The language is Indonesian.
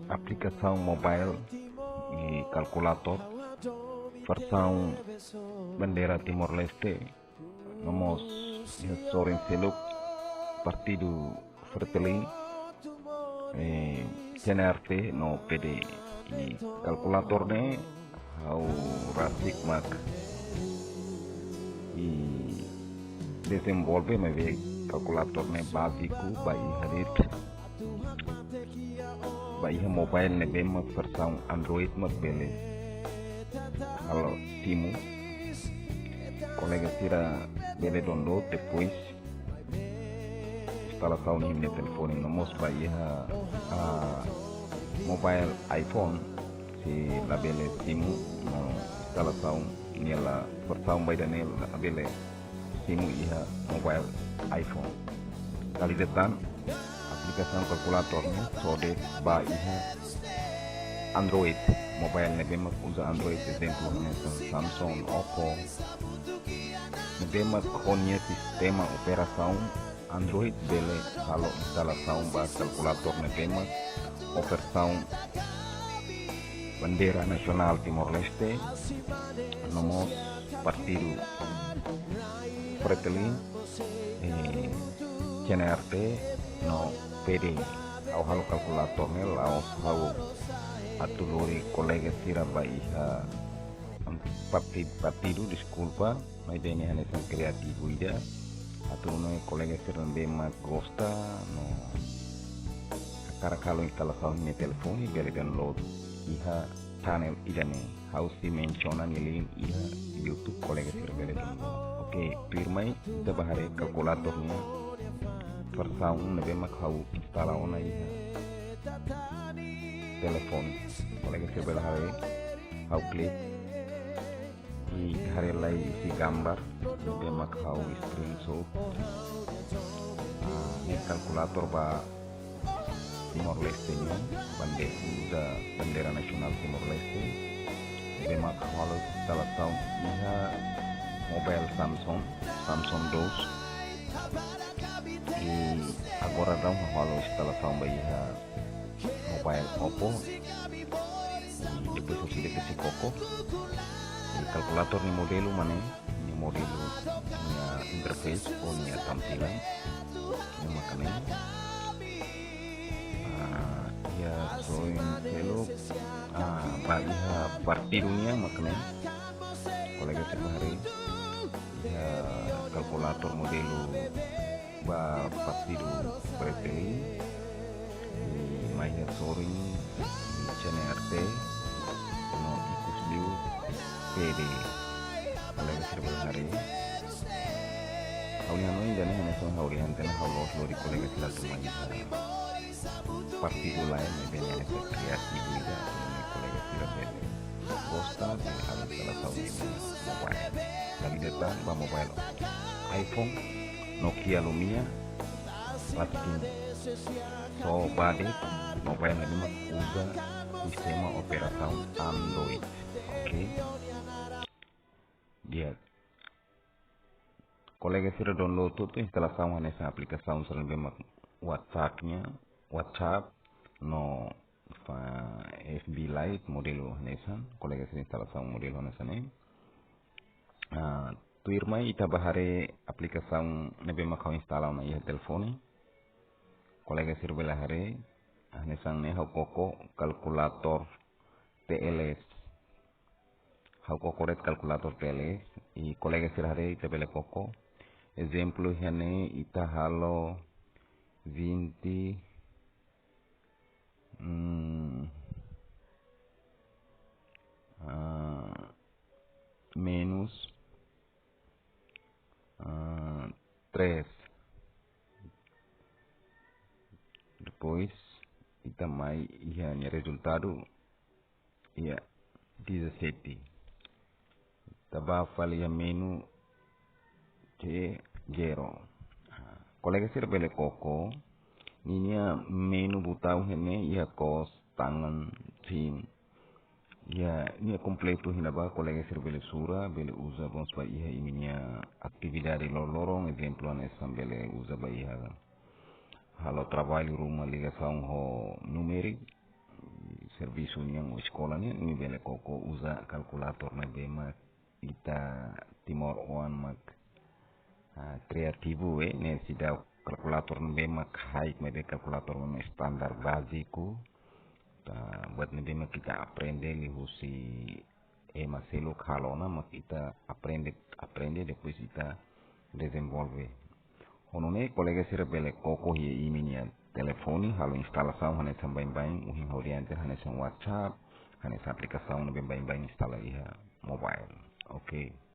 aplicação mobile e calculator versão bandeira Timor-Leste. Nomos Soren Seluk Partido Fratelli CNRT no PD e calculator ne au rasik mak e desenvolve me calculator ne básico bai hadir bai mobile ne bem versão Android mak bele kalau timu colega tira bele download depois instalação no telefone nomos bai mobile iPhone si labele timu no instalação nela versão bai danel labele timu iha mobile iPhone kali detan aplikasi kalkulatornya sode ba iha Android mobile ne bemak usa Android exemplo Samsung, Oppo ne bemak konya sistema operação Android bele kalau instalação ba kalkulator ne bemak operação bandera nasional Timor-Leste nomos Partido Fratelli CNRT no PD au halo kalkulator nel au hau atuluri colega tira baiha partido desculpa mas bene hanesan kreativo ida atulune colega tira bema gosta no cara kalau instalação ni telefone bele download iha channel idane hau si menciona ni link iha YouTube colega tira bele download. Oke, pirmai kita bahare kalkulatornya versão nebe mak hau instalaona iha telepon colega tira bele hare hau klik i hare lai isi gambar nebe mak hau screenshot ni kalkulator ba Timor-Leste nya bandera nasional Timor-Leste bema kalau instalação iha mobile Samsung 2 e agora dá kalau instalação iha mobile Oppo e depois eu select esse coco e kalkulator ni modelo mana ni modelo nya interface ou nya tampilan ni makanya ya soin seluk baiha partidunya makanya colega hari ya kalkulator modelo ba partido Fratelli maya sorin CNRT no ikus liu PD colega hari haulihan ini dan hanya soal haulihan karena haulos lori colega sila tumanya partido lain bene kreatif juga colega sila bene gosta de hal instalação mobile lagi datang ba mobile iPhone Nokia Lumia Latin so bade mobile ini usa sistema operação Android. Oke dia colega sila download tuh instalação nessa aplicação sering bemak WhatsApp no FB Lite modelo hanesan colega sila instalação modelo hanesan tu irmai ita bahare aplicação nebe makau instalau na iha telefone colega sila belahare hanesan ne hau koko kalkulator TLS hau koko red kalkulator TLS i colega sila hare ita bele koko exemplo hane ita halo 20 menos 3 depois kita mai ia resultado ia 17 taba falia menu c 0 colega sir bele koko ninya menu butau hene ia kos tangan fin ya ini completo hinaba colega sir bele sura bele usa bons ba ia iminya aktividade lorong exemplo anes bele usa ba ia Halo trabalho uma ligação ao numérico, serviço união escola né, e bele koko usa calculator na bema ita timor one mak criativo né se dá calculator na bema high mas calculator na standar básico tá buat na bema kita aprende li husi maselo kalona mak kita aprende depois kita desenvolve. Honone colega sira bele koko hi iminia telefone halo instalação hane sam bem bem uhin oriente hane sam WhatsApp hane sa aplicação no bem bem instala iha mobile. Ok.